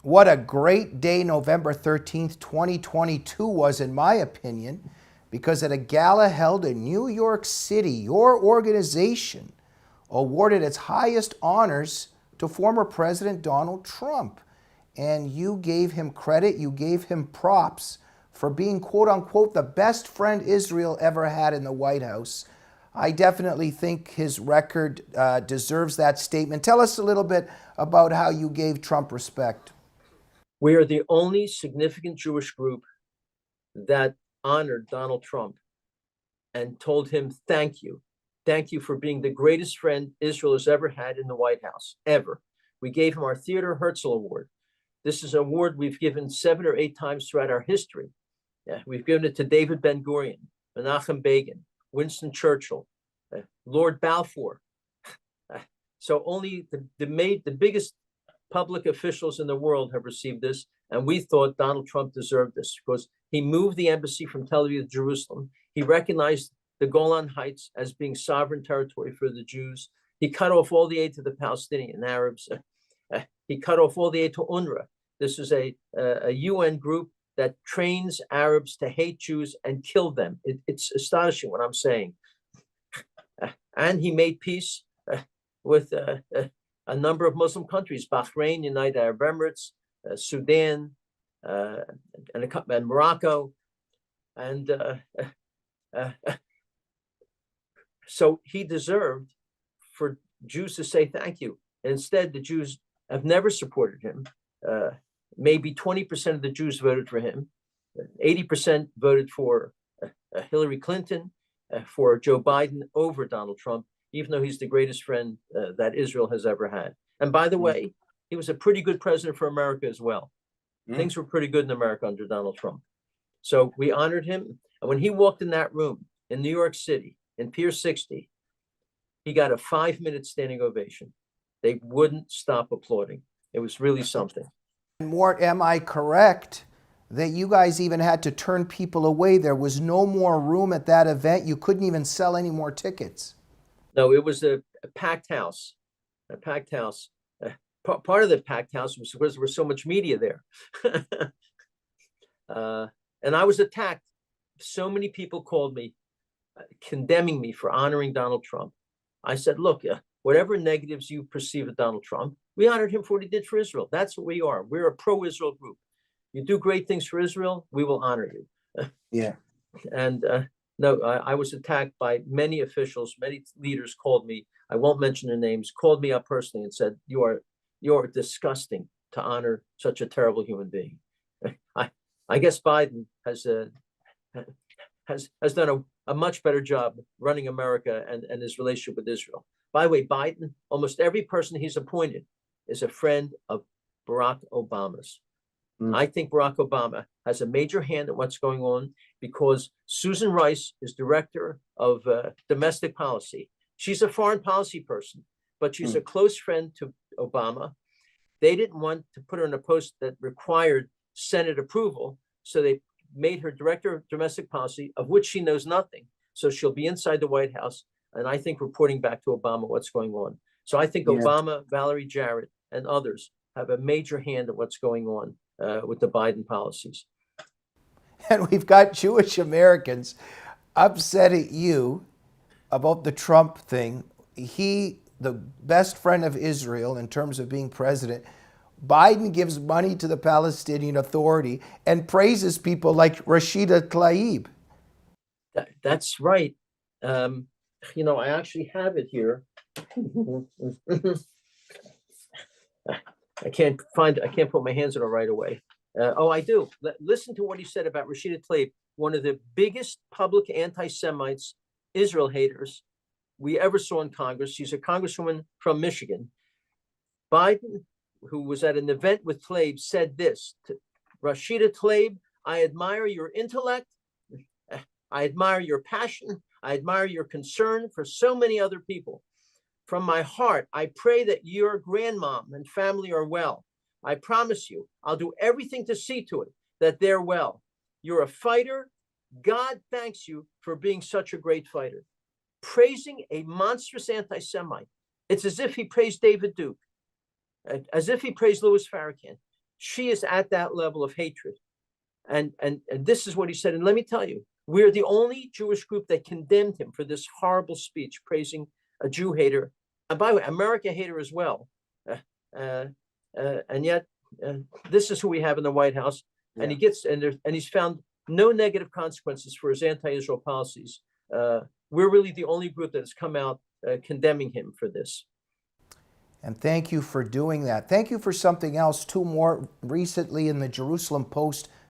What a great day November 13th, 2022 was, in my opinion, because at a gala held in New York City, your organization awarded its highest honors to former President Donald Trump. And you gave him credit, you gave him props for being, quote unquote, the best friend Israel ever had in the White House. I definitely think his record deserves that statement. Tell us a little bit about how you gave Trump respect. We are the only significant Jewish group that honored Donald Trump and told him, thank you. Thank you for being the greatest friend Israel has ever had in the White House, ever. We gave him our Theodore Herzl Award. This is an award we've given 7 or 8 times throughout our history. Yeah, we've given it to David Ben-Gurion, Menachem Begin, Winston Churchill, Lord Balfour. So only the biggest public officials in the world have received this, and we thought Donald Trump deserved this because he moved the embassy from Tel Aviv to Jerusalem. He recognized the Golan Heights as being sovereign territory for the Jews. He cut off all the aid to the Palestinian Arabs. He cut off all the aid to UNRWA. This is a UN group that trains Arabs to hate Jews and kill them. It's astonishing what I'm saying. And he made peace with a number of Muslim countries: Bahrain, United Arab Emirates, Sudan, and Morocco. And so he deserved for Jews to say thank you. And instead, the Jews have never supported him. Maybe 20% of the Jews voted for him. 80% voted for Hillary Clinton, for Joe Biden over Donald Trump, even though he's the greatest friend that Israel has ever had. And by the way, he was a pretty good president for America as well. Things were pretty good in America under Donald Trump. So we honored him. And when he walked in that room in New York City, in Pier 60, he got a 5-minute standing ovation. They wouldn't stop applauding. It was really something. Mort, am I correct that you guys even had to turn people away? There was no more room at that event. You couldn't even sell any more tickets. No, it was a packed house. A packed house. Part of the packed house was because there was so much media there. And I was attacked. So many people called me, condemning me for honoring Donald Trump. I said, look, whatever negatives you perceive of Donald Trump, we honored him for what he did for Israel. That's what we are. We're a pro-Israel group. You do great things for Israel, we will honor you. Yeah. And no, I was attacked by many officials. Many leaders called me. I won't mention their names. Called me up personally and said, "You are disgusting to honor such a terrible human being." I guess Biden has done a much better job running America and his relationship with Israel. By the way, Biden, almost every person he's appointed is a friend of Barack Obama's. I think Barack Obama has a major hand in what's going on because Susan Rice is director of domestic policy. She's a foreign policy person, but she's a close friend to Obama. They didn't want to put her in a post that required Senate approval, so they made her director of domestic policy, of which she knows nothing. So she'll be inside the White House, and I think reporting back to Obama what's going on. So I think Obama, Valerie Jarrett, and others have a major hand in what's going on with the Biden policies. And we've got Jewish Americans upset at you about the Trump thing. He, the best friend of Israel in terms of being president, Biden gives money to the Palestinian Authority and praises people like Rashida Tlaib. That's right. I actually have it here. I can't put my hands on it right away. I do. Listen to what he said about Rashida Tlaib, one of the biggest public anti-Semites, Israel haters we ever saw in Congress. She's a congresswoman from Michigan. Biden, who was at an event with Tlaib, said this to Rashida Tlaib: "I admire your intellect. I admire your passion. I admire your concern for so many other people. From my heart, I pray that your grandmom and family are well. I promise you, I'll do everything to see to it that they're well. You're a fighter. God thanks you for being such a great fighter." Praising a monstrous anti-Semite. It's as if he praised David Duke, as if he praised Louis Farrakhan. She is at that level of hatred. And this is what he said. And let me tell you, we're the only Jewish group that condemned him for this horrible speech praising a Jew hater. And by the way, America hater as well. And yet, this is who we have in the White House. Yeah. And he gets, and he's found no negative consequences for his anti-Israel policies. We're really the only group that has come out condemning him for this. And thank you for doing that. Thank you for something else, too. More recently in the Jerusalem Post,